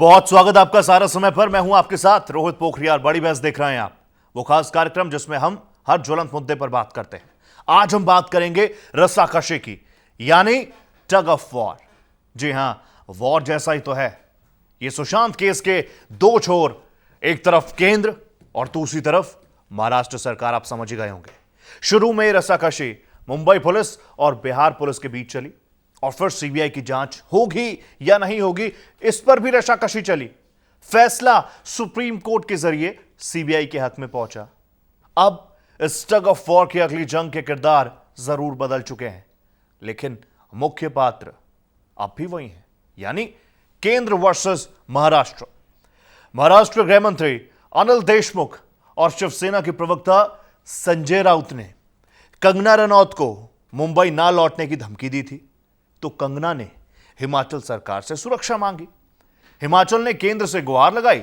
बहुत स्वागत आपका सारा समय पर। मैं हूं आपके साथ रोहित पोखरियाल। बड़ी बहस देख रहे हैं आप, वो खास कार्यक्रम जिसमें हम हर ज्वलंत मुद्दे पर बात करते हैं। आज हम बात करेंगे रस्साकशी की, यानी टग ऑफ वॉर। जी हां, वॉर जैसा ही तो है। ये सुशांत केस के दो छोर, एक तरफ केंद्र और दूसरी तरफ महाराष्ट्र सरकार। आप समझ ही गए होंगे। शुरू में रस्साकशी मुंबई पुलिस और बिहार पुलिस के बीच चली और फिर सीबीआई की जांच होगी या नहीं होगी, इस पर भी रस्साकशी चली। फैसला सुप्रीम कोर्ट के जरिए सीबीआई के हक में पहुंचा। अब इस टग ऑफ वॉर की अगली जंग के किरदार जरूर बदल चुके हैं, लेकिन मुख्य पात्र अब भी वही हैं, यानी केंद्र वर्सेस महाराष्ट्र। महाराष्ट्र गृह मंत्री अनिल देशमुख और शिवसेना के प्रवक्ता संजय राउत ने कंगना रनौत को मुंबई ना लौटने की धमकी दी थी, तो कंगना ने हिमाचल सरकार से सुरक्षा मांगी। हिमाचल ने केंद्र से गुहार लगाई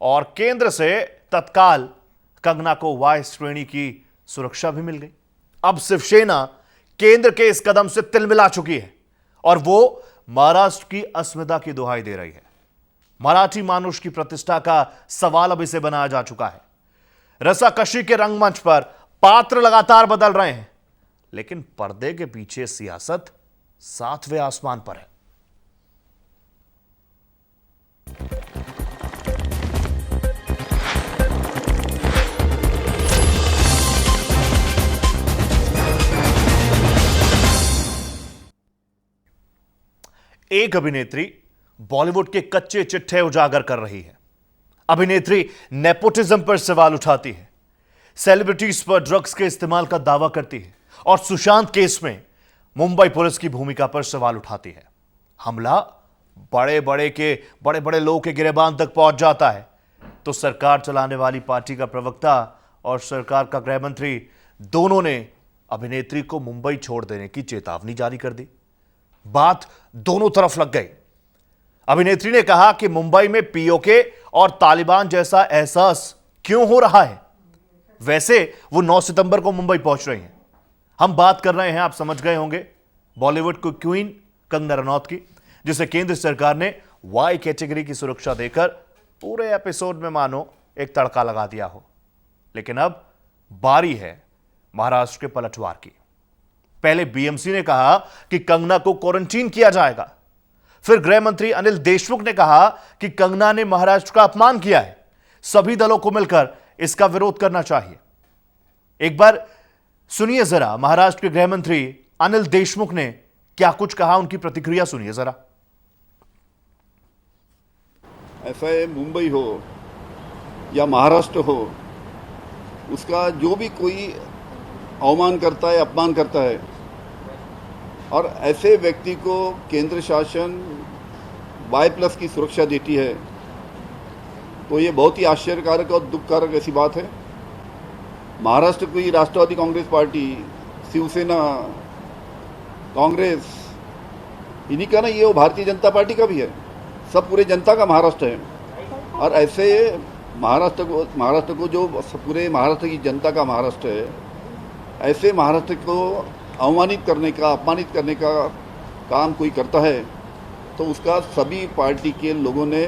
और केंद्र से तत्काल कंगना को वाई श्रेणी की सुरक्षा भी मिल गई। अब शिवसेना केंद्र के इस कदम से तिलमिला चुकी है और वो महाराष्ट्र की अस्मिता की दुहाई दे रही है। मराठी मानुष की प्रतिष्ठा का सवाल अब इसे बनाया जा चुका है। रस्साकशी के रंगमंच पर पात्र लगातार बदल रहे हैं, लेकिन पर्दे के पीछे सियासत सातवें आसमान पर है। एक अभिनेत्री बॉलीवुड के कच्चे चिट्ठे उजागर कर रही है। अभिनेत्री नेपोटिज्म पर सवाल उठाती है, सेलिब्रिटीज पर ड्रग्स के इस्तेमाल का दावा करती है और सुशांत केस में मुंबई पुलिस की भूमिका पर सवाल उठाती है। हमला बड़े बड़े लोगों के गिरेबान तक पहुंच जाता है, तो सरकार चलाने वाली पार्टी का प्रवक्ता और सरकार का गृह मंत्री दोनों ने अभिनेत्री को मुंबई छोड़ देने की चेतावनी जारी कर दी। बात दोनों तरफ लग गई। अभिनेत्री ने कहा कि मुंबई में पीओके और तालिबान जैसा एहसास क्यों हो रहा है। वैसे वो 9 सितंबर को मुंबई पहुंच रही हैं। हम बात कर रहे हैं, आप समझ गए होंगे, बॉलीवुड की क्वीन कंगना रनौत की, जिसे केंद्र सरकार ने वाई कैटेगरी की सुरक्षा देकर पूरे एपिसोड में मानो एक तड़का लगा दिया हो। लेकिन अब बारी है महाराष्ट्र के पलटवार की। पहले बीएमसी ने कहा कि कंगना को क्वारंटीन किया जाएगा। फिर गृह मंत्री अनिल देशमुख ने कहा कि कंगना ने महाराष्ट्र का अपमान किया है, सभी दलों को मिलकर इसका विरोध करना चाहिए। एक बार सुनिए जरा महाराष्ट्र के गृह मंत्री अनिल देशमुख ने क्या कुछ कहा, उनकी प्रतिक्रिया सुनिए जरा। ऐसा है, मुंबई हो या महाराष्ट्र हो, उसका जो भी कोई अवमान करता है, अपमान करता है, और ऐसे व्यक्ति को केंद्र शासन वाई+ की सुरक्षा देती है, तो ये बहुत ही आश्चर्यकारक और दुखकारक ऐसी बात है। महाराष्ट्र की राष्ट्रवादी कांग्रेस पार्टी, शिवसेना, कांग्रेस, इन्हीं का ना, ये वो भारतीय जनता पार्टी का भी है, सब पूरे जनता का महाराष्ट्र है। और ऐसे महाराष्ट्र को जो पूरे महाराष्ट्र की जनता का महाराष्ट्र है, ऐसे महाराष्ट्र को अवमानित करने का, अपमानित करने का काम कोई करता है, तो उसका सभी पार्टी के लोगों ने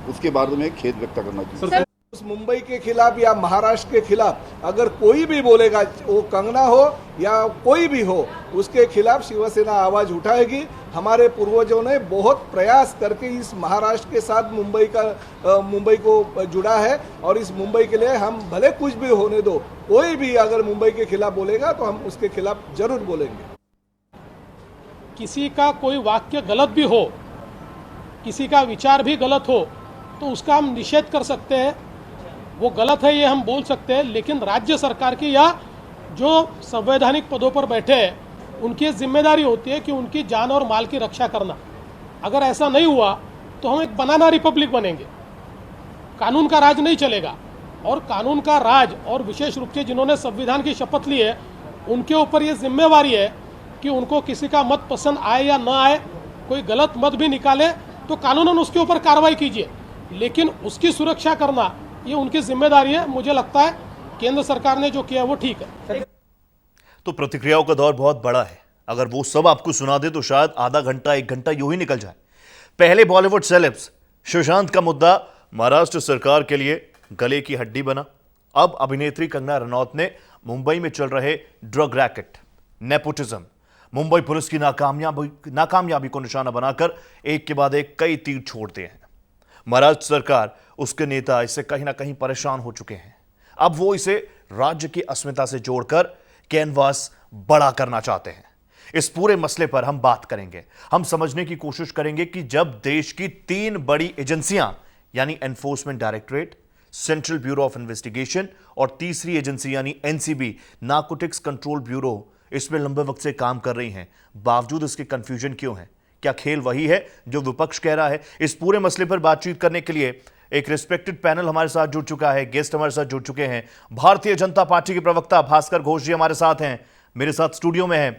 उसके बारे में खेद व्यक्त करना चाहिए। उस मुंबई के खिलाफ या महाराष्ट्र के खिलाफ अगर कोई भी बोलेगा, वो कंगना हो या कोई भी हो, उसके खिलाफ शिवसेना आवाज उठाएगी। हमारे पूर्वजों ने बहुत प्रयास करके इस महाराष्ट्र के साथ मुंबई को जुड़ा है, और इस मुंबई के लिए हम भले कुछ भी होने दो, कोई भी अगर मुंबई के खिलाफ बोलेगा तो हम उसके खिलाफ जरूर बोलेंगे। किसी का कोई वाक्य गलत भी हो, किसी का विचार भी गलत हो, तो उसका हम निषेध कर सकते हैं, वो गलत है ये हम बोल सकते हैं। लेकिन राज्य सरकार की या जो संवैधानिक पदों पर बैठे हैं, उनकी जिम्मेदारी होती है कि उनकी जान और माल की रक्षा करना। अगर ऐसा नहीं हुआ तो हम एक बनाना रिपब्लिक बनेंगे, कानून का राज नहीं चलेगा। और कानून का राज, और विशेष रूप से जिन्होंने संविधान की शपथ ली है, उनके ऊपर ये जिम्मेवारी है कि उनको किसी का मत पसंद आए या न आए, कोई गलत मत भी निकाले तो कानूनन उसके ऊपर कार्रवाई कीजिए, लेकिन उसकी सुरक्षा करना ये उनकी जिम्मेदारी है। मुझे लगता है केंद्र सरकार ने जो किया वो ठीक है। तो प्रतिक्रियाओं का दौर बहुत बड़ा है। अगर वो सब आपको सुना दे तो शायद आधा घंटा 1 घंटा यूं ही निकल जाए। पहले बॉलीवुड सेलेब्स सुशांत का मुद्दा महाराष्ट्र सरकार के लिए गले की हड्डी बना। अब अभिनेत्री कंगना रनौत ने मुंबई में चल रहे drug racket, nepotism, Mumbai police की नाकामयाबी को निशाना बनाकर एक के बाद एक कई तीर छोड़ दिए हैं। महाराष्ट्र सरकार, उसके नेता इससे कहीं ना कहीं परेशान हो चुके हैं। अब वो इसे राज्य की अस्मिता से जोड़कर कैनवास बड़ा करना चाहते हैं। इस पूरे मसले पर हम बात करेंगे। हम समझने की कोशिश करेंगे कि जब देश की 3 बड़ी एजेंसियां यानी enforcement directorate, central bureau of investigation और तीसरी एजेंसी यानी एनसीबी, नार्कोटिक्स कंट्रोल ब्यूरो, इसमें लंबे वक्त से काम कर रही हैं, बावजूद इसके कंफ्यूजन क्यों है? क्या खेल वही है जो विपक्ष कह रहा है? इस पूरे मसले पर बातचीत करने के लिए एक रिस्पेक्टेड पैनल हमारे साथ जुड़ चुका है। गेस्ट हमारे साथ जुड़ चुके हैं। भारतीय जनता पार्टी के प्रवक्ता भास्कर घोष जी हमारे साथ हैं। मेरे साथ स्टूडियो में है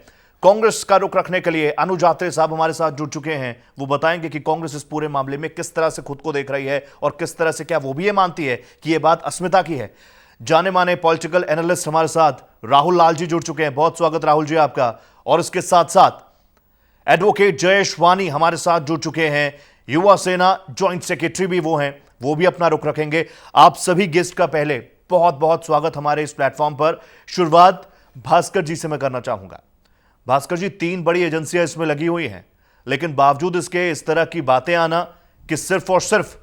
कांग्रेस का रुख रखने के लिए अनुज आत्रे साहब हमारे साथ जुड़ चुके हैं। वो बताएंगे कि कांग्रेस इस पूरे मामले में किस तरह से खुद को देख रही है और किस तरह से क्या वो भी ये मानती है कि ये बात अस्मिता की है। जाने माने पॉलिटिकल एनालिस्ट हमारे साथ राहुल लाल जी जुड़ चुके हैं। बहुत स्वागत राहुल जी आपका। और इसके साथ साथ एडवोकेट जयेश वानी हमारे साथ जुड़ चुके हैं। युवा सेना ज्वाइंट सेक्रेटरी भी वो हैं, वो भी अपना रुख रखेंगे। आप सभी गेस्ट का पहले बहुत बहुत स्वागत हमारे इस प्लेटफॉर्म पर। शुरुआत भास्कर जी से मैं करना चाहूंगा। भास्कर जी, 3 बड़ी एजेंसियां इसमें लगी हुई हैं, लेकिन बावजूद इसके इस तरह की बातें आना कि सिर्फ और सिर्फ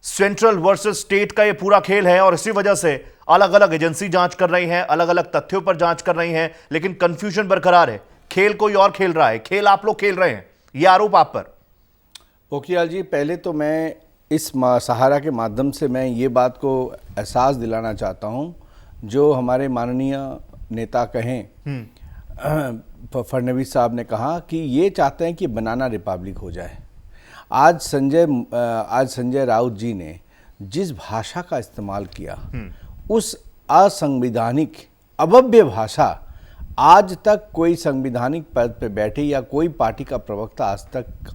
सेंट्रल वर्सेस स्टेट का ये पूरा खेल है और इसी वजह से अलग अलग एजेंसी जांच कर रही हैं, अलग अलग तथ्यों पर जांच कर रही हैं, लेकिन कंफ्यूजन बरकरार है। खेल कोई और खेल रहा है, खेल आप लोग खेल रहे हैं, ये आरोप आप पर। पोखरियाल जी, पहले तो मैं इस सहारा के माध्यम से मैं ये बात को एहसास दिलाना चाहता हूँ, जो हमारे माननीय नेता कहें फडणवीस साहब ने कहा कि ये चाहते हैं कि बनाना रिपब्लिक हो जाए। आज संजय राउत जी ने जिस भाषा का इस्तेमाल किया, उस असंवैधानिक अभव्य भाषा आज तक कोई संवैधानिक पद पे बैठे या कोई पार्टी का प्रवक्ता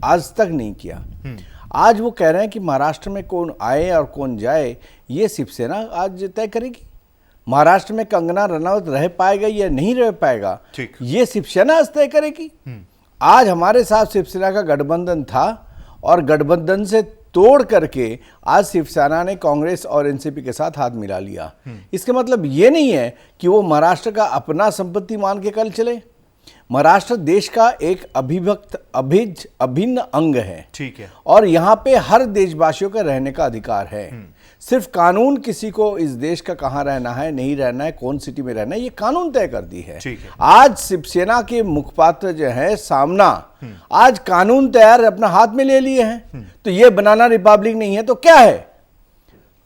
आज तक नहीं किया। आज वो कह रहे हैं कि महाराष्ट्र में कौन आए और कौन जाए ये शिवसेना आज तय करेगी। महाराष्ट्र में कंगना रनौत रह पाएगा या नहीं रह पाएगा ये शिवसेना आज तय करेगी। आज हमारे साथ शिवसेना का गठबंधन था और गठबंधन से तोड़ करके आज शिवसेना ने कांग्रेस और एनसीपी के साथ हाथ मिला लिया। इसका मतलब ये नहीं है कि वो महाराष्ट्र का अपना संपत्ति मान के कल चले। महाराष्ट्र देश का एक अभिन्न अंग है, ठीक है, और यहाँ पे हर देशवासियों का रहने का अधिकार है। सिर्फ कानून किसी को इस देश का कहाँ रहना है, नहीं रहना है, कौन सिटी में रहना है, ये कानून तय करती है। आज शिवसेना के मुखपात्र जो है सामना, आज कानून तैयार अपना हाथ में ले लिए हैं, तो ये बनाना रिपब्लिक नहीं है तो क्या है?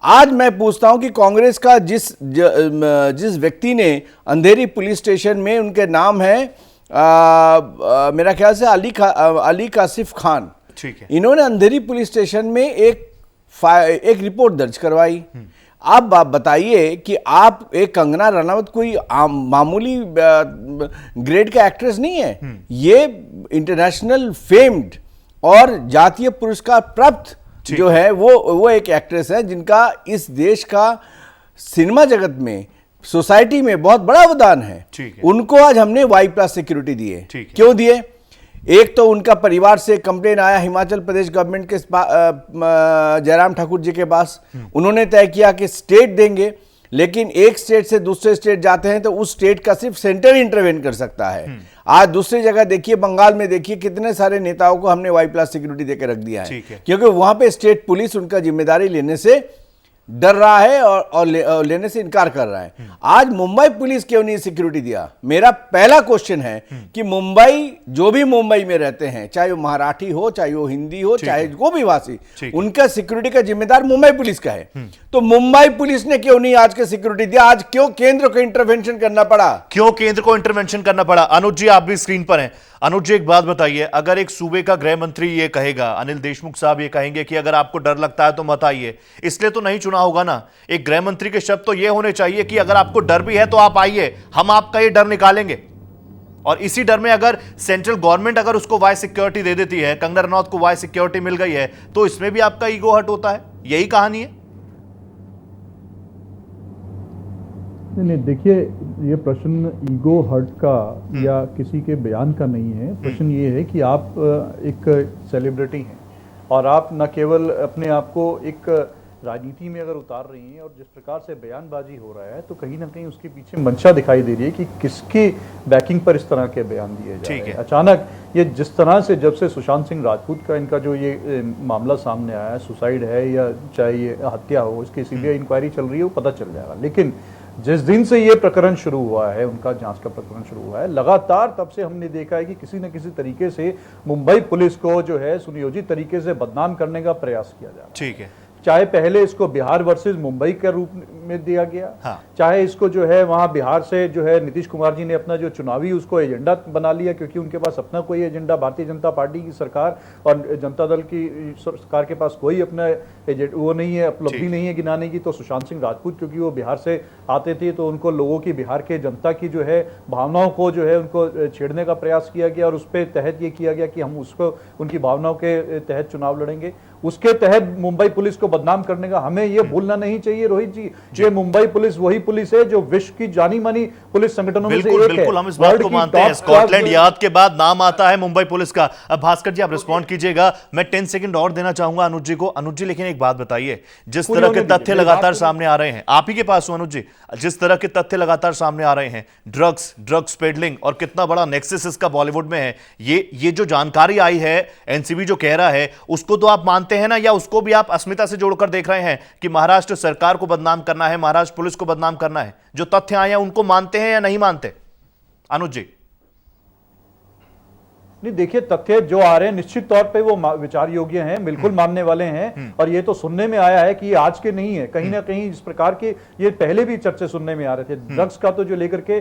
आज मैं पूछता हूं कि कांग्रेस का जिस व्यक्ति ने अंधेरी पुलिस स्टेशन में, उनके नाम है मेरा ख्याल से अली कासिफ खान, ठीक है, इन्होंने अंधेरी पुलिस स्टेशन में एक रिपोर्ट दर्ज करवाई। आप बताइए कि आप एक कंगना रनौत कोई मामूली ग्रेड का एक्ट्रेस नहीं है, ये इंटरनेशनल फेम्ड और जातीय पुरस्कार प्राप्त जो है वो एक एक्ट्रेस है, जिनका इस देश का सिनेमा जगत में, सोसाइटी में बहुत बड़ा अवदान है। उनको आज हमने Y+ सिक्योरिटी दिए। क्यों दिए? एक तो उनका परिवार से कंप्लेन आया हिमाचल प्रदेश गवर्नमेंट के जयराम ठाकुर जी के पास, उन्होंने तय किया कि स्टेट देंगे, लेकिन एक स्टेट से दूसरे स्टेट जाते हैं तो उस स्टेट का सिर्फ सेंटर इंटरवेन कर सकता है। आज दूसरी जगह देखिए, बंगाल में देखिए, कितने सारे नेताओं को हमने Y+ सिक्योरिटी देकर रख दिया है, क्योंकि वहां पे स्टेट पुलिस उनका जिम्मेदारी लेने से डर रहा है और लेने से इनकार कर रहा है। आज मुंबई पुलिस क्यों नहीं सिक्योरिटी दिया? मेरा पहला क्वेश्चन है कि मुंबई, जो भी मुंबई में रहते हैं, चाहे वो मराठी हो, चाहे वो हिंदी हो, चाहे वो भी भाषी, उनका सिक्योरिटी का जिम्मेदार मुंबई पुलिस का है। तो मुंबई पुलिस ने क्यों नहीं आज के सिक्योरिटी दिया? आज क्यों केंद्र को इंटरवेंशन करना पड़ा? क्यों केंद्र को इंटरवेंशन करना पड़ा? अनुज जी, आप भी स्क्रीन पर हैं। अनुज जी, एक बात बताइए, अगर एक सूबे का गृह मंत्री ये कहेगा, अनिल देशमुख साहब ये कहेंगे कि अगर आपको डर लगता है तो मत आइए, इसलिए तो नहीं चुना होगा ना। एक गृह मंत्री के शब्द तो ये होने चाहिए कि अगर आपको डर भी है तो आप आइए, हम आपका ये डर निकालेंगे। और इसी डर में अगर सेंट्रल गवर्नमेंट अगर उसको वाई सिक्योरिटी दे देती है, कंगना रनौत को वाई सिक्योरिटी मिल गई है, तो इसमें भी आपका ईगो हर्ट होता है। यही कहानी है। नहीं, देखिए, ये प्रश्न ईगो हर्ट का या किसी के बयान का नहीं है। प्रश्न ये है कि आप एक सेलिब्रिटी हैं, और आप न केवल अपने आप को एक राजनीति में अगर उतार रही हैं और जिस प्रकार से बयानबाजी हो रहा है तो कहीं ना कहीं उसके पीछे मंशा दिखाई दे रही है कि किसकी बैकिंग पर इस तरह के बयान दिए जा रहे हैं। अचानक ये जिस तरह से जब से सुशांत सिंह राजपूत का इनका जो ये मामला सामने आया है, सुसाइड है या चाहे ये हत्या हो, इसकी सीबीआई इंक्वायरी चल रही है, वो पता चल जाएगा। लेकिन जिस दिन से ये प्रकरण शुरू हुआ है, उनका जांच का प्रकरण शुरू हुआ है, लगातार तब से हमने देखा है कि किसी न किसी तरीके से मुंबई पुलिस को जो है सुनियोजित तरीके से बदनाम करने का प्रयास किया जा रहा है। ठीक है। चाहे पहले इसको बिहार वर्सेस मुंबई के रूप में दिया गया, हाँ। चाहे इसको जो है वहां बिहार से जो है नीतीश कुमार जी ने अपना जो चुनावी उसको एजेंडा बना लिया, क्योंकि उनके पास अपना कोई एजेंडा, भारतीय जनता पार्टी की सरकार और जनता दल की सरकार के पास कोई अपना वो नहीं है, उपलब्धि नहीं है गिनाने की। तो सुशांत सिंह राजपूत क्योंकि वो बिहार से आते थे तो उनको लोगों की, बिहार के जनता की जो है भावनाओं को जो है उनको छेड़ने का प्रयास किया गया और उस पर तहत ये किया गया कि हम उसको उनकी भावनाओं के तहत चुनाव लड़ेंगे। उसके तहत मुंबई पुलिस को बदनाम करने का हमें यह भूलना नहीं चाहिए रोहित जी, ये मुंबई पुलिस वही पुलिस है जो विश्व की जानी मानी पुलिस संगठनों में से एक है। बिल्कुल, हम इस बात को मानते हैं। स्कॉटलैंड यार्ड के बाद नाम आता है मुंबई पुलिस का। अब भास्कर जी आप रिस्पॉन्ड कीजिएगा, मैं 10 सेकंड और देना चाहूंगा अनुज जी को। अनुज जी लेकिन एक बात बताइए, जिस तरह के तथ्य लगातार सामने आ रहे हैं, आप ही के पास हूं अनुज जी, जिस तरह के तथ्य लगातार सामने आ रहे हैं, ड्रग्स पेडलिंग और कितना बड़ा नेक्सस इसका बॉलीवुड में है, ये जो जानकारी आई है, एनसीबी जो कह रहा है, उसको तो आप मानते हैं ना, या उसको भी आप अस्मिता से जोड़कर देख रहे हैं कि महाराष्ट्र सरकार को बदनाम करना है, महाराष्ट्र पुलिस को बदनाम करना है? जो तथ्य आए हैं उनको मानते हैं या नहीं मानते अनुज जी? नहीं, देखिए तथ्य जो आ रहे हैं निश्चित तौर पे वो विचार योग्य हैं, बिल्कुल मानने वाले हैं। और ये तो सुनने में आया है कि ये आज के नहीं है, कहीं ना कहीं इस प्रकार के ये पहले भी चर्चे सुनने में आ रहे थे। ड्रग्स का तो जो लेकर के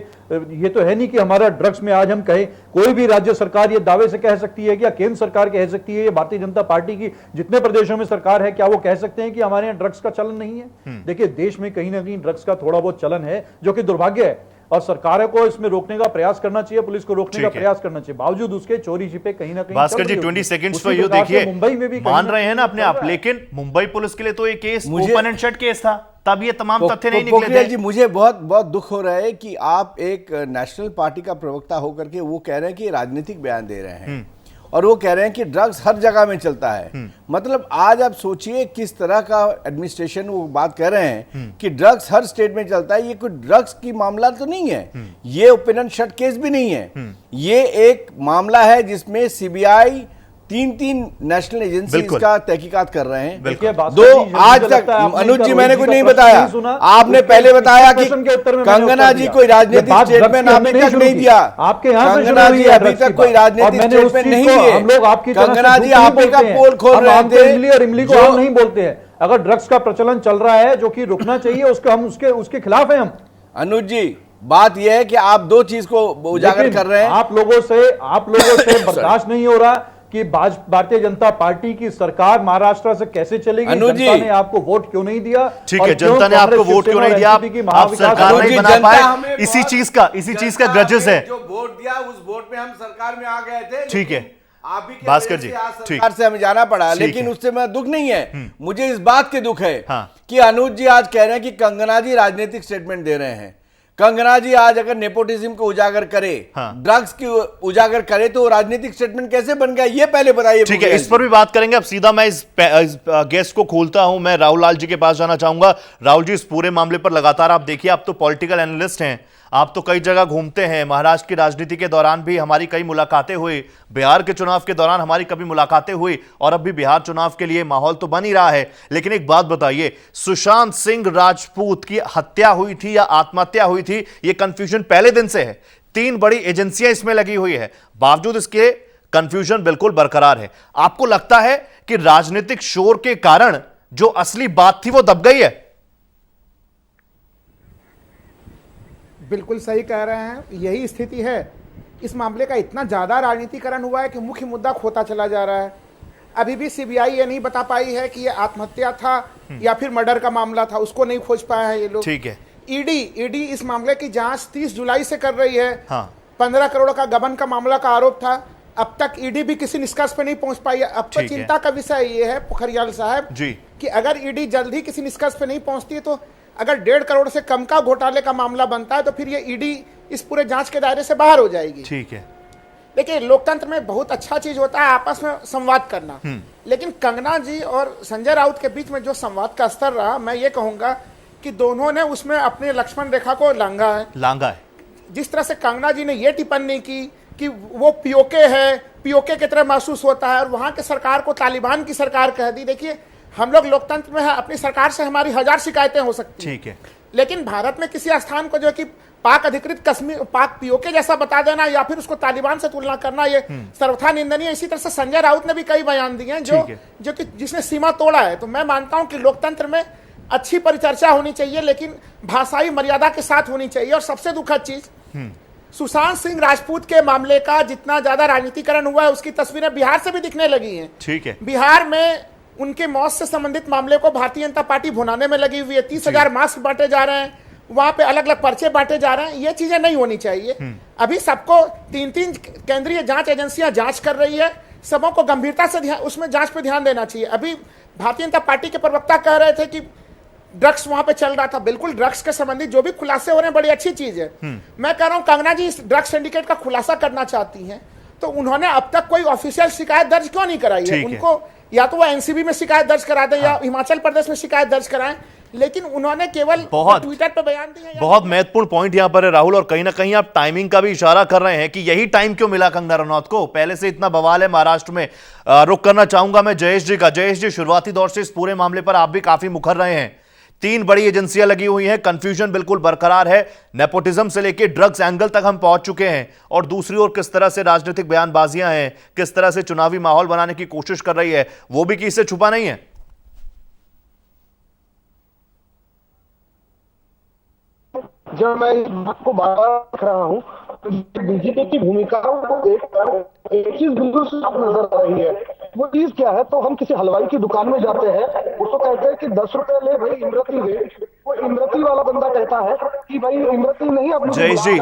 ये तो है नहीं कि हमारा ड्रग्स में आज हम कहें, कोई भी राज्य सरकार ये दावे से कह सकती है, या केंद्र सरकार कह सकती है, या भारतीय जनता पार्टी की जितने प्रदेशों में सरकार है, क्या वो कह सकते हैं कि हमारे यहाँ ड्रग्स का चलन नहीं है? देखिए देश में कहीं ना कहीं ड्रग्स का थोड़ा बहुत चलन है, जो कि दुर्भाग्य है, और सरकारों को इसमें रोकने का प्रयास करना चाहिए, पुलिस को रोकने का प्रयास करना चाहिए। बावजूद उसके चोरी छिपे कहीं ना कहीं भास्कर जी 20 सेकंड्स पर ये देखिए, मुंबई में भी मान रहे हैं ना अपने आप, लेकिन मुंबई पुलिस के लिए तो ये case open and shut case था, तब ये तमाम तथ्य नहीं निकले थे। जी मुझे बहुत बहुत दुख हो रहा है कि आप एक नेशनल पार्टी का प्रवक्ता होकर के वो कह रहे हैं कि राजनीतिक बयान दे रहे हैं और वो कह रहे हैं कि ड्रग्स हर जगह में चलता है। मतलब आज आप सोचिए किस तरह का एडमिनिस्ट्रेशन वो बात कर रहे हैं कि ड्रग्स हर स्टेट में चलता है। ये कोई ड्रग्स की मामला तो नहीं है, ये ओपन एंड शट केस भी नहीं है, ये एक मामला है जिसमें सीबीआई तीन नेशनल एजेंसी का तहकीकात कर रहे हैं। दो आज तक अनुज जी मैंने कुछ नहीं बताया, आपने पहले बताया कि कंगना जी कोई राजनीतिक स्टेटमेंट आपने तक नहीं दिया, आपके कंगना जी अभी तक कोई राजनीतिक स्टेटमेंट नहीं दिए। कंगना जी आप का पोल खोल रहे थे, इमली को हम नहीं बोलते हैं। अगर ड्रग्स का प्रचलन चल रहा है जो कि रुकना चाहिए, उसको हम उसके खिलाफ हैं हम। अनुज जी बात यह है कि आप दो चीज को उजागर कर रहे हैं, आप लोगों से बर्दाश्त नहीं हो रहा कि भारतीय जनता पार्टी की सरकार महाराष्ट्र से कैसे चलेगी, जनता ने आपको वोट क्यों नहीं दिया? ठीक है, जनता ने आपको वोट क्यों नहीं दिया? आप सरकार नहीं बना पाए, इसी चीज का ग्रजेस है। जो वोट दिया उस वोट में हम सरकार में आ गए थे। ठीक है आप भी भास्कर जी, सरकार से हमें जाना पड़ा, लेकिन उससे मैं दुख नहीं है, मुझे इस बात के दुख है कि अनुज जी आज कह रहे हैं कि कंगना जी राजनीतिक स्टेटमेंट दे रहे हैं। कंगना जी आज अगर नेपोटिज्म को उजागर करे, ड्रग्स की उजागर करे, तो राजनीतिक स्टेटमेंट कैसे बन गया ये पहले बताइए। ठीक है, इस पर भी बात करेंगे। अब सीधा मैं इस गेस्ट को खोलता हूं, मैं राहुल लाल जी के पास जाना चाहूंगा। राहुल जी, इस पूरे मामले पर लगातार आप देखिए, आप तो पॉलिटिकल एनालिस्ट हैं, आप तो कई जगह घूमते हैं, महाराष्ट्र की राजनीति के दौरान भी हमारी कई मुलाकातें हुई, बिहार के चुनाव के दौरान हमारी कभी मुलाकातें हुई, और अब भी बिहार चुनाव के लिए माहौल तो बन ही रहा है। लेकिन एक बात बताइए, सुशांत सिंह राजपूत की हत्या हुई थी या आत्महत्या हुई थी, यह कंफ्यूजन पहले दिन से है। 3 बड़ी एजेंसियां इसमें लगी हुई है, बावजूद इसके कंफ्यूजन बिल्कुल बरकरार है। आपको लगता है कि राजनीतिक शोर के कारण जो असली बात थी वो दब गई है? बिल्कुल सही कह रहे हैं, यही स्थिति है। इस मामले का इतना ज़्यादा राजनीतिकरण हुआ है कि मुख्य मुद्दा खोता चला जा रहा है। अभी भी सीबीआई ये नहीं बता पाई है कि ये आत्महत्या था या फिर मर्डर का मामला था, उसको नहीं खोज पाया है ये लोग। ठीक है, ईडी इस मामले की जांच 30 जुलाई से कर रही है। 15 करोड़ का गबन का मामला का आरोप था, अब तक ईडी भी किसी निष्कर्ष पे नहीं पहुंच पाई है। अब तो चिंता का विषय ये है पोखरियाल साहब कि अगर ईडी जल्द ही किसी निष्कर्ष पे नहीं पहुंचती है, तो अगर 1.5 करोड़ से कम का घोटाले का मामला बनता है, तो फिर ये ईडी इस पूरे जांच के दायरे से बाहर हो जाएगी। ठीक है, देखिए लोकतंत्र में बहुत अच्छा चीज होता है आपस में संवाद करना। लेकिन कंगना जी और संजय राउत के बीच में जो संवाद का स्तर रहा, मैं ये कहूंगा कि दोनों ने उसमें अपने लक्ष्मण रेखा को लांघा है। जिस तरह से कंगना जी ने ये टिप्पणी की कि वो पीओके है, पीओके की तरह महसूस होता है, और वहां के सरकार को तालिबान की सरकार कह दी। देखिए, हम लोग लोकतंत्र में है, अपनी सरकार से हमारी 1000 शिकायतें हो सकती हैं, ठीक है, लेकिन भारत में किसी स्थान को जो कि पाक अधिकृत कश्मीर, पाक पीओके जैसा बता देना या फिर उसको तालिबान से तुलना करना, ये सर्वथा निंदनीय। इसी तरह से संजय राउत ने भी कई बयान दिए हैं जो कि जिसने सीमा तोड़ा है। तो मैं मानता हूं कि लोकतंत्र में अच्छी परिचर्चा होनी चाहिए, लेकिन भाषाई मर्यादा के साथ होनी चाहिए। और सबसे दुखद चीज, सुशांत सिंह राजपूत के मामले का जितना ज्यादा राजनीतिकरण हुआ है, उसकी तस्वीरें बिहार से भी दिखने लगी हैं। ठीक है, बिहार में उनके मौत से संबंधित मामले को भारतीय जनता पार्टी भुनाने में लगी हुई है। 30,000 मास्क बांटे जा रहे हैं, वहां पे अलग अलग पर्चे बांटे जा रहे हैं। ये चीजें नहीं होनी चाहिए। अभी सबको 3-3 केंद्रीय जांच एजेंसियां जांच कर रही है, सबों को गंभीरता से उसमें जांच पे ध्यान देना चाहिए। अभी भारतीय जनता पार्टी के प्रवक्ता कह रहे थे कि ड्रग्स वहां पे चल रहा था। बिल्कुल, ड्रग्स के संबंधित जो भी खुलासे हो रहे हैं बड़ी अच्छी चीज है। मैं कह रहा हूं, कंगना जी इस ड्रग्स सिंडिकेट का खुलासा करना चाहती हैं, तो उन्होंने अब तक कोई ऑफिशियल शिकायत दर्ज क्यों नहीं कराई है? उनको या तो वो एनसीबी में शिकायत दर्ज करा दें या हिमाचल प्रदेश में शिकायत दर्ज कराएं, लेकिन उन्होंने केवल ट्विटर पे बयान दिया। बहुत महत्वपूर्ण पॉइंट यहां पर है राहुल, और कहीं ना कहीं आप टाइमिंग का भी इशारा कर रहे हैं कि यही टाइम क्यों मिला कंगना रनौत को। पहले से इतना बवाल है महाराष्ट्र में। रुक करना चाहूंगा मैं जयेश जी का। जयेश जी, शुरुआती दौर से इस पूरे मामले पर आप भी काफी मुखर रहे हैं। 3 बड़ी एजेंसियां लगी हुई हैं, कंफ्यूजन बिल्कुल बरकरार है, नेपोटिज्म से लेकर ड्रग्स एंगल तक हम पहुंच चुके हैं, और दूसरी ओर किस तरह से राजनीतिक बयानबाजियां हैं, किस तरह से चुनावी माहौल बनाने की कोशिश कर रही है, वो भी किसी से छुपा नहीं है। जब मैं इस बात को बार बार देख रहा हूँ, तो बीजेपी की भूमिका को देखकर एक चीज बिल्कुल साफ नजर आ रही है। वो चीज क्या है? तो हम किसी हलवाई की दुकान में जाते हैं, उसको कहते हैं कि 10 रुपए ले भाई, इमरती दे। वो इमरती वाला बंदा कहता है कि भाई इमरती नहीं, अपनी जयेश जी,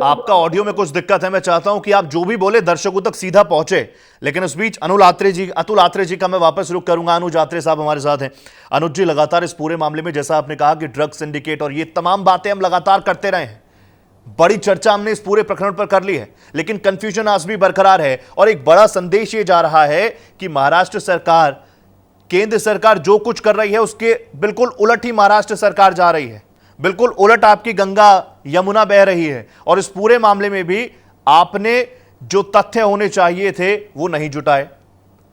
आपका ऑडियो में कुछ दिक्कत है। मैं चाहता हूं कि आप जो भी बोले दर्शकों तक सीधा पहुंचे, लेकिन उस बीच अतुल आत्रे जी का मैं वापस रुख करूंगा। अनुज आत्रे साहब हमारे साथ हैं। अनुज जी, लगातार इस पूरे मामले में जैसा आपने कहा कि ड्रग्स सिंडिकेट और ये तमाम बातें हम लगातार करते रहे हैं, बड़ी चर्चा हमने इस पूरे प्रकरण पर कर ली है, लेकिन कंफ्यूजन आज भी बरकरार है। और एक बड़ा संदेश ये जा रहा है कि महाराष्ट्र सरकार, केंद्र सरकार जो कुछ कर रही है उसके बिल्कुल उलट ही महाराष्ट्र सरकार जा रही है। बिल्कुल उलट आपकी गंगा यमुना बह रही है। और इस पूरे मामले में भी आपने जो तथ्य होने चाहिए थे वो नहीं जुटाए।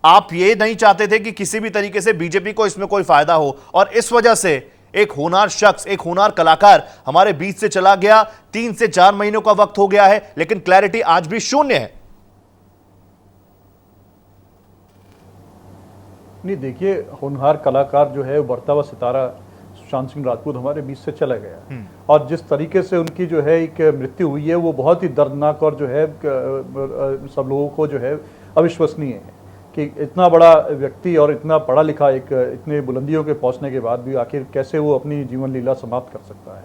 आप ये नहीं चाहते थे कि किसी भी तरीके से बीजेपी को इसमें कोई फायदा हो, और इस वजह से एक होनहार शख्स, एक होनहार कलाकार हमारे बीच से चला गया। 3 से 4 महीनों का वक्त हो गया है, लेकिन क्लैरिटी आज भी शून्य है। नहीं, देखिए, होनहार कलाकार जो है, उभरता हुआ सितारा सुशांत सिंह राजपूत हमारे बीच से चला गया, और जिस तरीके से उनकी जो है एक मृत्यु हुई है वो बहुत ही दर्दनाक और जो है सब लोगों को जो है अविश्वसनीय है कि इतना बड़ा व्यक्ति और इतना पढ़ा लिखा, एक इतने बुलंदियों के पहुंचने के बाद भी आखिर कैसे वो अपनी जीवन लीला समाप्त कर सकता है।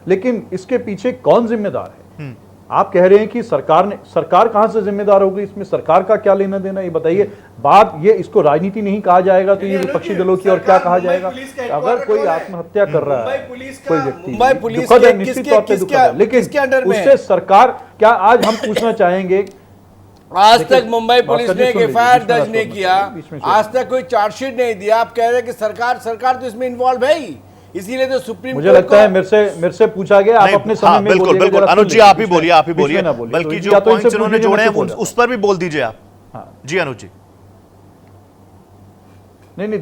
लेकिन इसके पीछे कौन जिम्मेदार है? आप कह रहे हैं कि सरकार कहां से जिम्मेदार होगी? इसमें सरकार का क्या लेना देना, ये बताइए। बात ये, इसको राजनीति नहीं कहा जाएगा तो ये विपक्षी दलों की और क्या कहा जाएगा? अगर कोई आत्महत्या कर रहा है कोई व्यक्ति, दुखद है, निश्चित तौर पर दुखद है, लेकिन उससे सरकार क्या, आज हम पूछना चाहेंगे, आज तक मुंबई पुलिस ने एक एफआईआर दर्ज नहीं किया, आज तक कोई चार्जशीट नहीं दिया। आप कह रहे हैं कि सरकार तो इसमें इन्वॉल्व है ही, इसीलिए तो सुप्रीम मुझे लगता है मेरे से पूछा गया, आप अपने समय में बिल्कुल बिल्कुल अनुज जी, आप ही बोलिए, बल्कि जो पॉइंट्स उन्होंने जोड़े हैं उस पर भी बोल दीजिए आप। जी अनुज जी। नहीं,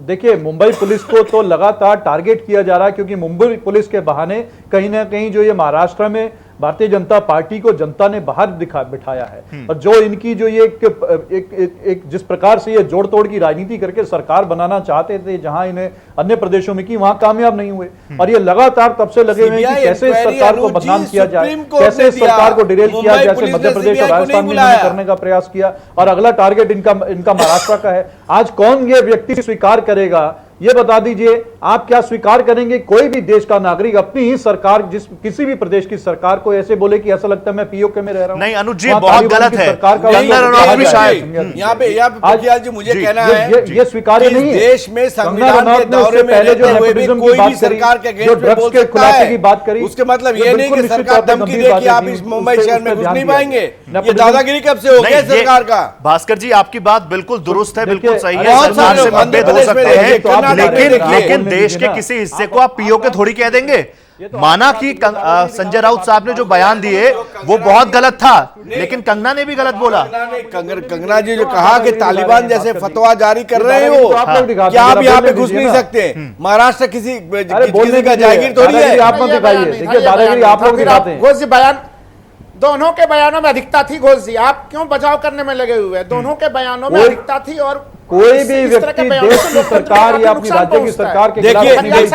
देखिए, मुंबई पुलिस को तो लगातार टारगेट किया जा रहा है, क्योंकि मुंबई पुलिस के बहाने कहीं ना कहीं जो ये महाराष्ट्र में भारतीय जनता पार्टी को जनता ने बाहर बिठाया है। और जो इनकी जो ये एक जिस प्रकार से ये जोड़ तोड़ की राजनीति करके सरकार बनाना चाहते थे, जहां इन्हें अन्य प्रदेशों में की, वहां कामयाब नहीं हुए, और ये लगातार तब से लगे हुए हैं कि कैसे सरकार को बदनाम किया जाए, कैसे सरकार को डिरेल किया, जैसे मध्य प्रदेश और राजस्थान में करने का प्रयास किया, और अगला टारगेट इनका महाराष्ट्र का है। आज कौन ये व्यक्ति स्वीकार करेगा ये बता दीजिए, आप क्या स्वीकार करेंगे कोई भी देश का नागरिक अपनी ही सरकार, किसी भी प्रदेश की सरकार को ऐसे बोले कि ऐसा लगता है मैं पीओके में रह रहा हूं? नहीं अनुज जी, बहुत गलत है। यहाँ पे जी मुझे कहना है ये स्वीकार्य नहीं है। देश में संविधान के दौरे में पहले जो कोई भी सरकार के अगेंस्ट में बोल सकता है, बात करी, उसके मतलब ये नहीं कि सरकार धमकी दे कि आप इस मुंबई शहर में घुस नहीं पाएंगे। ये दादागिरी कब से हो गया सरकार का? भास्कर जी, आपकी बात बिल्कुल दुरुस्त है, बिल्कुल सही है, बहुत सरकार से सारे मतभेद हो सकते हैं, लेकिन लेकिन देश के किसी हिस्से को आप पीओके थोड़ी कह देंगे। माना कि संजय राउत साहब ने जो बयान दिए वो बहुत गलत था, लेकिन कंगना ने भी गलत बोला। कंगना जी जो कहा कि तालिबान जैसे फतवा जारी कर रहे हो, क्या आप यहाँ पे घुस नहीं सकते? महाराष्ट्र किसी का जागीर थोड़ी है। आप मत दिखाइए, देखिए दादागिरी आप लोग दिखाते हैं। घोष जी बयान, दोनों के बयानों में अधिकता थी। घोष जी आप क्यों बचाव करने में लगे हुए हैं? दोनों के बयानों में अधिकता थी और कोई भी व्यक्ति देश की सरकार या अपनी राज्य की सरकार के देखिए,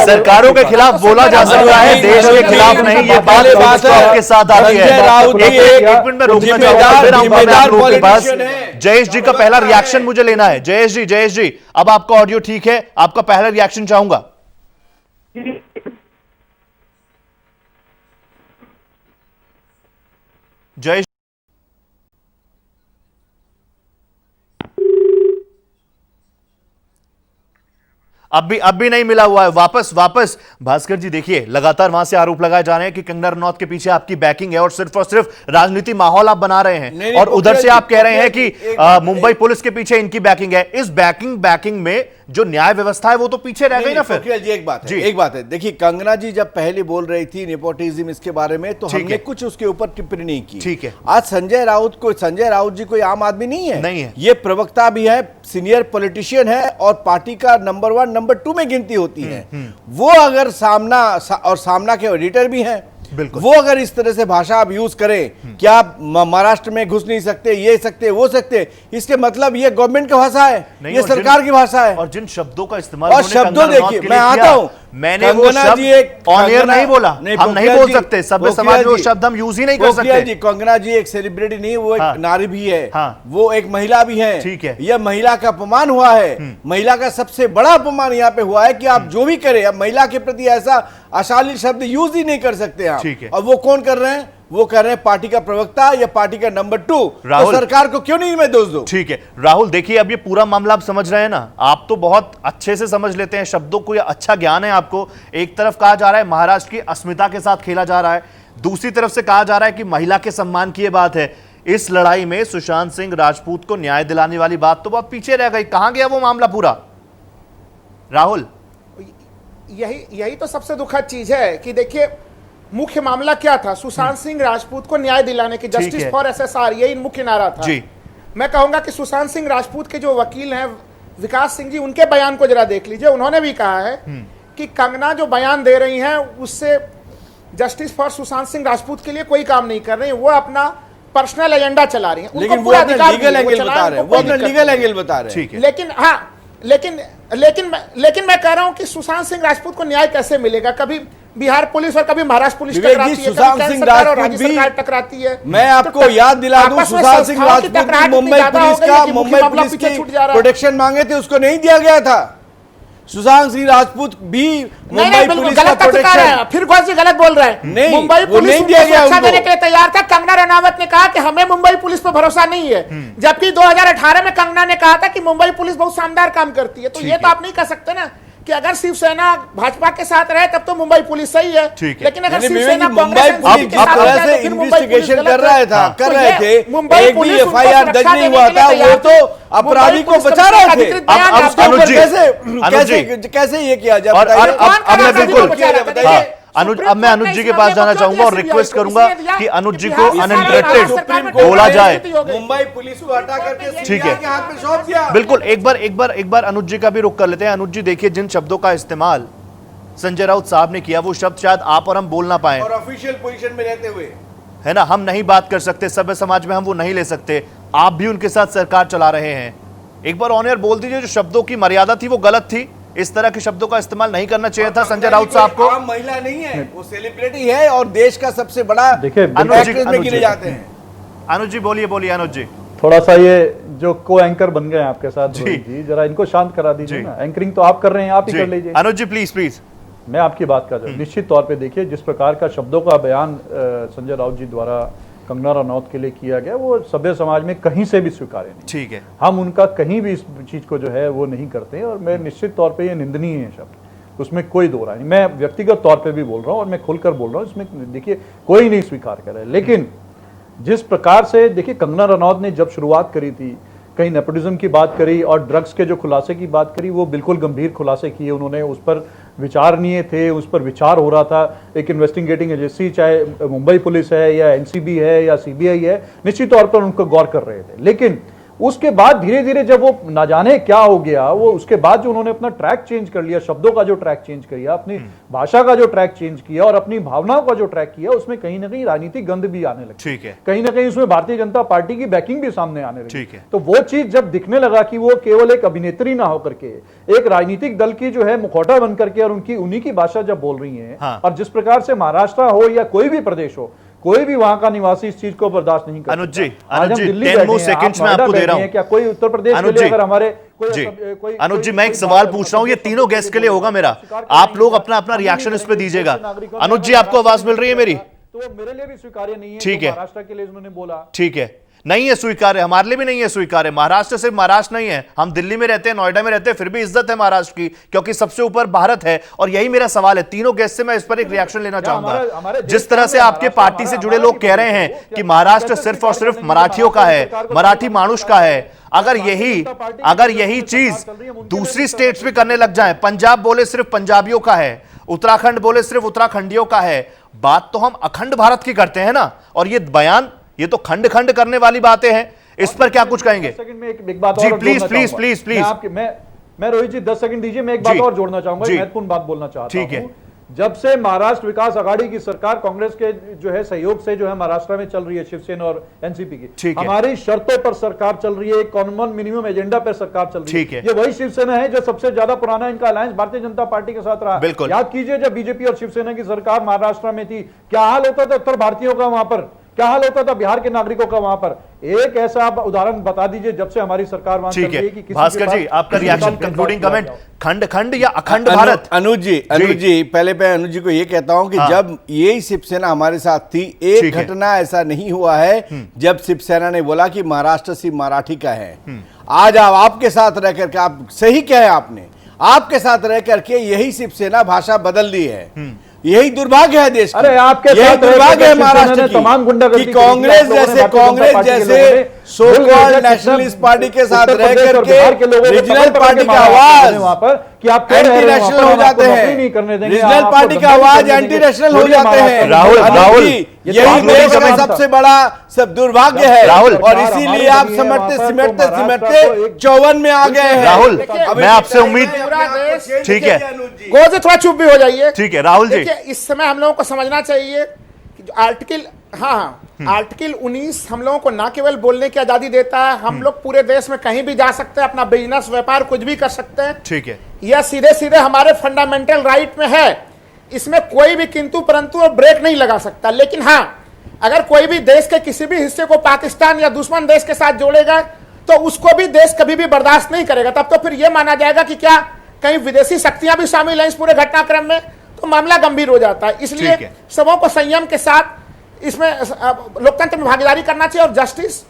सरकारों के खिलाफ बोला जा सकता है, देश के खिलाफ नहीं। ये बात आपके साथ आती है। एक मिनट में रोकना चाहूंगा, फिर हम लोगों के पास जयेश जी का पहला रिएक्शन मुझे लेना है। जयेश जी अब आपका ऑडियो ठीक है, आपका पहला रिएक्शन चाहूंगा। जयेश अब भी नहीं मिला हुआ है। वापस भास्कर जी देखिए, लगातार वहां से आरोप लगाए जा रहे हैं कि कंगना रनौत के पीछे आपकी बैकिंग है और सिर्फ राजनीति माहौल आप बना रहे हैं, और उधर से आप कह रहे हैं कि मुंबई पुलिस के पीछे इनकी बैकिंग है। इस बैकिंग में जो न्याय व्यवस्था है वो तो पीछे रह गई ना फिर। जी एक बात है, देखिए कंगना जी जब पहले बोल रही थी नेपोटिज्म इसके बारे में, तो हमने कुछ उसके ऊपर टिप्पणी नहीं की। ठीक है, आज संजय राउत जी कोई आम आदमी नहीं है। ये प्रवक्ता भी है, सीनियर पॉलिटिशियन है और पार्टी का नंबर 1 नंबर 2 में गिनती होती है। वो अगर सामना के एडिटर भी हैं, वो अगर इस तरह से भाषा आप यूज करें कि आप महाराष्ट्र में घुस नहीं सकते, ये सकते वो सकते, इसके मतलब ये गवर्नमेंट की भाषा है, ये सरकार की भाषा है। और जिन शब्दों का इस्तेमाल और शब्दों देखिए, मैं आता हूं, मैंने वो शब्द ऑन एयर नहीं बोला, हम नहीं बोल सकते, सभ्य समाज में वो शब्द हम यूज ही नहीं कर सकते। जी कंगना जी एक सेलिब्रिटी नहीं, वो एक नारी भी है, वो एक महिला भी है। ठीक है, यह महिला का अपमान हुआ है। महिला का सबसे बड़ा अपमान यहाँ पे हुआ है कि आप जो भी करें, अब महिला के प्रति ऐसा अशालीन शब्द यूज ही नहीं कर सकते आप। और वो कौन कर रहे हैं? वो कर रहे हैं पार्टी का प्रवक्ता या पार्टी का नंबर 2। तो सरकार को क्यों नहीं मैं दोष दूं? ठीक है राहुल, देखिए अब ये पूरा मामला आप समझ रहे हैं ना, आप तो बहुत अच्छे से समझ लेते हैं शब्दों को, ये अच्छा ज्ञान है आपको। एक तरफ कहा जा रहा है महाराष्ट्र की अस्मिता के साथ खेला जा रहा है, दूसरी तरफ से कहा जा रहा है कि महिला के सम्मान की बात है। इस लड़ाई में सुशांत सिंह राजपूत को न्याय दिलाने वाली बात तो बहुत पीछे रह गई। कहां गया वो मामला पूरा? राहुल, यही तो सबसे दुखद चीज है कि देखिए मुख्य मामला क्या था? सुशांत सिंह राजपूत को न्याय दिलाने की, जस्टिस फॉर एसएसआर, यही मुख्य नारा था। जी। मैं कहूंगा कि सुशांत सिंह राजपूत के जो वकील हैं विकास सिंह जी, उनके बयान को जरा देख लीजिए। उन्होंने भी कहा है कि कंगना जो बयान दे रही हैं उससे जस्टिस फॉर सुशांत सिंह राजपूत के लिए कोई काम नहीं कर रही है, वो अपना पर्सनल एजेंडा चला रही है। लेकिन वो अपना लीगल एंगल बता रहे हैं, वो अपना लीगल एंगल बता रहे हैं। लेकिन मैं कह रहा हूं कि सुशांत सिंह राजपूत को न्याय कैसे मिलेगा? कभी बिहार पुलिस और कभी महाराष्ट्र पुलिस टकराती है, सुशांत सिंह राजपूत भी टकराती है। मैं आपको याद दिला दूं, सुशांत सिंह राजपूत भी मुंबई पुलिस की प्रोटेक्शन मांगे थे, उसको नहीं दिया गया था। सुशांत सिंह राजपूत भी मुंबई पुलिस का प्रोटेक्शन, फिर घोष जी गलत बोल रहे हैं। नहीं, मुंबई पुलिस नहीं दिया गया, देने के लिए तैयार था। कंगना रनावत ने कहा कि हमें मुंबई पुलिस पर भरोसा नहीं है, जबकि 2018 में कंगना ने कहा था कि मुंबई पुलिस बहुत शानदार काम करती है। तो ये तो आप नहीं कह सकते ना कि अगर शिवसेना भाजपा के साथ रहे तब तो मुंबई पुलिस सही है, लेकिन अगर शिवसेना मुंबई पुलिस जिस तरह से इन्वेस्टिगेशन कर रहे थे, मुंबई पुलिस एफआईआर दर्ज नहीं हुआ था, वो तो अपराधी को बचा रहे थे। कैसे ये किया जाए? अनुज, अब मैं अनुज जी के पास जाना चाहूंगा और रिक्वेस्ट करूंगा कि अनुज जी को अनइंटरप्टेड बोला जाए। मुंबई पुलिस को हटा करके ठीक है, बिल्कुल एक बार अनुज जी का भी रुख कर लेते हैं। अनुज जी देखिए, जिन शब्दों का इस्तेमाल संजय राउत साहब ने किया वो शब्द शायद आप और हम बोल ना पाए, और ऑफिशियल पोजीशन में रहते हुए, है ना, हम नहीं बात कर सकते, सभ्य समाज में हम वो नहीं ले सकते। आप भी उनके साथ सरकार चला रहे हैं। एक बार ऑन एयर बोल दीजिए, जो शब्दों की मर्यादा थी वो गलत थी, इस तरह के शब्दों का इस्तेमाल नहीं करना चाहिए था संजय राउत साहब को। आम महिला नहीं है, वो सेलिब्रिटी है और देश का सबसे बड़ा देखिए अनुज में गिने जाते हैं। अनुज जी बोलिए अनुज जी। थोड़ा सा ये जो को एंकर बन गए हैं आपके साथ रोहित जी, जरा इनको शांत करा दीजिए ना। एंकरिंग तो आप कर रहे हैं, आप ही कर लीजिए। अनुज जी प्लीज प्लीज, मैं आपकी बात कर रहा हूँ। निश्चित तौर पे देखिए, जिस प्रकार का शब्दों का बयान संजय राउत जी द्वारा कंगना रनौत के लिए किया गया, वो सभ्य समाज में कहीं से भी स्वीकार्य नहीं। ठीक है, हम उनका कहीं भी इस चीज को जो है वो नहीं करते, और मैं निश्चित तौर पे ये निंदनीय है शब्द, उसमें कोई दो राय नहीं। मैं व्यक्तिगत तौर पे भी बोल रहा हूँ और मैं खुलकर बोल रहा हूँ, इसमें देखिए कोई नहीं स्वीकार करे। लेकिन जिस प्रकार से देखिए कंगना रनौत ने जब शुरुआत करी थी, कहीं नेपोटिज्म की बात करी और ड्रग्स के जो खुलासे की बात करी, वो बिल्कुल गंभीर खुलासे किए उन्होंने, उस पर विचारणीय थे, उस पर विचार हो रहा था। एक इन्वेस्टिगेटिंग एजेंसी, चाहे मुंबई पुलिस है या एनसीबी है या सीबीआई है, निश्चित तौर पर उनको गौर कर रहे थे। लेकिन उसके बाद धीरे धीरे जब वो ना जाने क्या हो गया, वो उसके बाद जो उन्होंने अपना ट्रैक चेंज कर लिया, शब्दों का जो ट्रैक चेंज किया, अपनी भाषा का जो ट्रैक चेंज किया और अपनी भावनाओं का जो ट्रैक किया, उसमें कहीं ना कहीं राजनीतिक गंध भी आने लगी। ठीक है, कहीं ना कहीं उसमें भारतीय जनता पार्टी की बैकिंग भी सामने आने लगी। ठीक है, तो वो चीज जब दिखने लगा कि वो केवल एक अभिनेत्री ना होकर के एक राजनीतिक दल की जो है मुखौटा बन करके और उनकी उन्हीं की भाषा जब बोल रही है, हाँ। और जिस प्रकार से महाराष्ट्र हो या कोई भी प्रदेश हो, कोई भी वहां का निवासी इस चीज को बर्दाश्त नहीं कर अनुज जी, आज हम दिल्ली 10 more seconds में आपको दे रहा हूं। क्या कोई उत्तर प्रदेश के लिए अगर हमारे अनुज जी, मैं एक सवाल पूछ रहा हूं, ये तीनों गेस्ट के लिए होगा मेरा, आप लोग अपना अपना रिएक्शन इस पे दीजिएगा। अनुज जी, आपको आवाज मिल रही है मेरी? तो वो मेरे लिए भी स्वीकार्य नहीं है। ठीक है, महाराष्ट्र के लिए उन्होंने बोला, ठीक है, नहीं है स्वीकार्य, हमारे लिए भी नहीं है स्वीकार्य। महाराष्ट्र सिर्फ महाराष्ट्र नहीं है, हम दिल्ली में रहते हैं, नोएडा में रहते हैं, फिर भी इज्जत है महाराष्ट्र की, क्योंकि सबसे ऊपर भारत है। और यही मेरा सवाल है, तीनों गेस्ट से मैं इस पर एक रिएक्शन लेना चाहूंगा। जिस तरह से आपके पार्टी से जुड़े लोग कह रहे हैं कि महाराष्ट्र सिर्फ और सिर्फ मराठियों का है, मराठी मानुष का है, अगर यही चीज दूसरी स्टेट्स भी करने लग जाए, पंजाब बोले सिर्फ पंजाबियों का है, उत्तराखंड बोले सिर्फ उत्तराखंडियों का है, बात तो हम अखंड भारत की करते हैं ना। और ये बयान, ये तो खंड खंड करने वाली बातें हैं, इस पर क्या कुछ कहेंगे? जी प्लीज प्लीज प्लीज प्लीज, मैं रोहित जी 10 सेकंड दीजिए, मैं एक बात और जोड़ना चाहूंगा, महत्वपूर्ण बात बोलना चाहता हूं। ठीक है, जब से महाराष्ट्र विकास आघाड़ी की सरकार कांग्रेस के जो है सहयोग से जो है महाराष्ट्र में चल रही है, शिवसेना और एनसीपी की, हमारी शर्तों पर सरकार चल रही है, कॉमन मिनिमम एजेंडा पर सरकार चल रही है। ये वही शिवसेना है जो सबसे ज्यादा पुराना इनका अलायंस भारतीय जनता पार्टी के साथ रहा। याद कीजिए, जब बीजेपी और शिवसेना की सरकार महाराष्ट्र में थी, क्या हाल होता था उत्तर भारतीयों का वहां पर, क्या हाल होता था बिहार के नागरिकों का वहां पर। एक ऐसा आप उदाहरण बता दीजिए जब से हमारी सरकार वहां चल रही है कि भास्कर जी, आपका रिएक्शन, कंक्लूडिंग कमेंट, खंड खंड या अखंड भारत? अनुज जी, पहले मैं अनुज जी को ये कहता हूं कि जब ये शिवसेना हमारे साथ थी, एक घटना ऐसा नहीं हुआ है जब शिवसेना ने बोला कि महाराष्ट्र सिर्फ मराठी का है। आज आपके साथ रह करके, आप सही कहे आपने, आपके साथ रह करके यही शिवसेना भाषा बदल दी है। यही दुर्भाग्य है देश का। अरे आपके यही दुर्भाग्य है महाराष्ट्र तमाम गुंडागर्दी की कांग्रेस जैसे सो कॉल्ड नेशनलिस्ट पार्टी के साथ रह करके रीजनल पार्टी का आवाज वहां पर कि आप एंटी नेशनल हो जाते हैं, रीजनल पार्टी का आवाज एंटी नेशनल हो जाते हैं। राहुल, यही देश का सबसे बड़ा सब दुर्भाग्य है राहुल, और इसीलिए आप सिमटते 54 में आ गए हैं। राहुल, मैं आपसे उम्मीद, ठीक है, गोजे थोड़ा चुप भी हो जाइए। ठीक है राहुल जी, इस समय हम लोगों को समझना चाहिए कि जो आर्टिकल आर्टिकल 19 हम लोगों को ना केवल बोलने की आजादी देता है, हम लोग पूरे देश में कहीं भी जा सकते हैं, अपना बिजनेस व्यापार कुछ भी कर सकते हैं। ठीक है, यह सीधे सीधे हमारे फंडामेंटल राइट में है, इसमें कोई भी किंतु परंतु और ब्रेक नहीं लगा सकता। लेकिन हाँ, अगर कोई भी देश के किसी भी हिस्से को पाकिस्तान या दुश्मन देश के साथ जोड़ेगा तो उसको भी देश कभी भी बर्दाश्त नहीं करेगा। तब तो फिर यह माना जाएगा कि क्या कहीं विदेशी शक्तियां भी शामिल हैं इस पूरे घटनाक्रम में, तो मामला गंभीर हो जाता है। इसलिए सबों को संयम के साथ इसमें लोकतंत्र में भागीदारी करना चाहिए और जस्टिस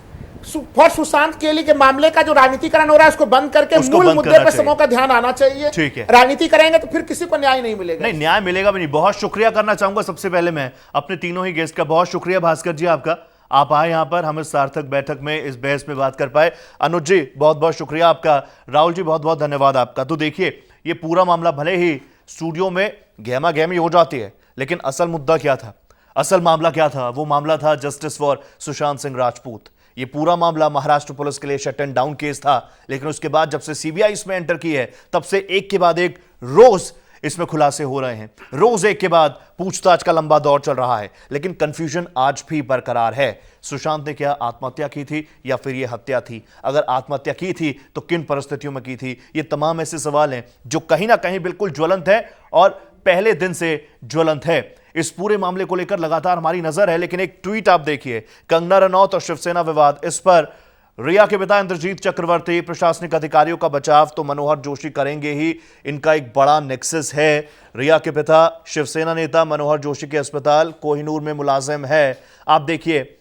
फॉर सुशांत केली के मामले का जो राजनीतिकरण हो रहा है उसको बंद करके मूल मुद्दे पर सबों का ध्यान आना चाहिए। ठीक है, राजनीति करेंगे तो फिर किसी को न्याय नहीं मिलेगा। नहीं, न्याय मिलेगा भी नहीं। बहुत शुक्रिया करना चाहूंगा सबसे पहले मैं अपने तीनों ही गेस्ट का। बहुत शुक्रिया भास्कर जी आपका, आप आए यहां पर, हम इस सार्थक बैठक में इस बहस में बात कर पाए। अनुज जी बहुत बहुत शुक्रिया आपका, राहुल जी बहुत बहुत धन्यवाद आपका। तो देखिए, ये पूरा मामला भले ही स्टूडियो में गहमा गहमी हो जाती है, लेकिन असल मुद्दा क्या था, असल मामला क्या था? वो मामला था जस्टिस फॉर सुशांत सिंह राजपूत। ये पूरा मामला महाराष्ट्र पुलिस के लिए शट एंड डाउन केस था, लेकिन उसके बाद जब से सीबीआई इसमें एंटर की है, तब से एक के बाद एक रोज इसमें खुलासे हो रहे हैं, रोज एक के बाद पूछताछ का लंबा दौर चल रहा है, लेकिन कंफ्यूजन आज भी बरकरार है। सुशांत ने क्या आत्महत्या की थी या फिर यह हत्या थी? अगर आत्महत्या की थी तो किन परिस्थितियों में की थी? ये तमाम ऐसे सवाल हैं जो कहीं ना कहीं बिल्कुल ज्वलंत है और पहले दिन से ज्वलंत है। इस पूरे मामले को लेकर लगातार हमारी नजर है, लेकिन एक ट्वीट आप देखिए, कंगना रनौत और शिवसेना विवाद, इस पर रिया के पिता इंद्रजीत चक्रवर्ती, प्रशासनिक अधिकारियों का बचाव तो मनोहर जोशी करेंगे ही, इनका एक बड़ा नेक्सस है। रिया के पिता शिवसेना नेता मनोहर जोशी के अस्पताल कोहिनूर में मुलाजिम है। आप देखिए,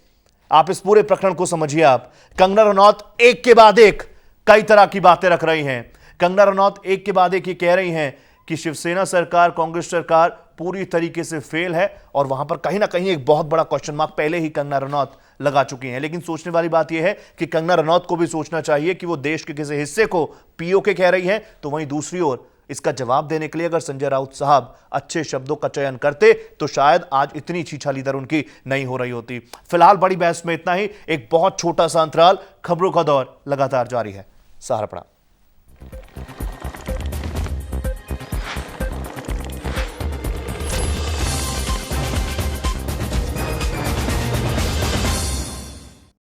आप इस पूरे प्रकरण को समझिए। आप कंगना रनौत एक के बाद एक कई तरह की बातें रख रही हैं। कंगना रनौत एक के बाद एक ये कह रही हैं कि शिवसेना सरकार, कांग्रेस सरकार पूरी तरीके से फेल है, और वहां पर कहीं ना कहीं एक बहुत बड़ा क्वेश्चन मार्क पहले ही कंगना रनौत लगा चुकी हैं। लेकिन सोचने वाली बात यह है कि कंगना रनौत को भी सोचना चाहिए कि वो देश के किसी हिस्से को पीओके कह रही है, तो वहीं दूसरी ओर इसका जवाब देने के लिए अगर संजय राउत साहब अच्छे शब्दों का चयन करते तो शायद आज इतनी छीछाली दर उनकी नहीं हो रही होती। फिलहाल बड़ी बहस में इतना ही। एक बहुत छोटा सा अंतराल, खबरों का दौर लगातार जारी है। सहारा पड़ा।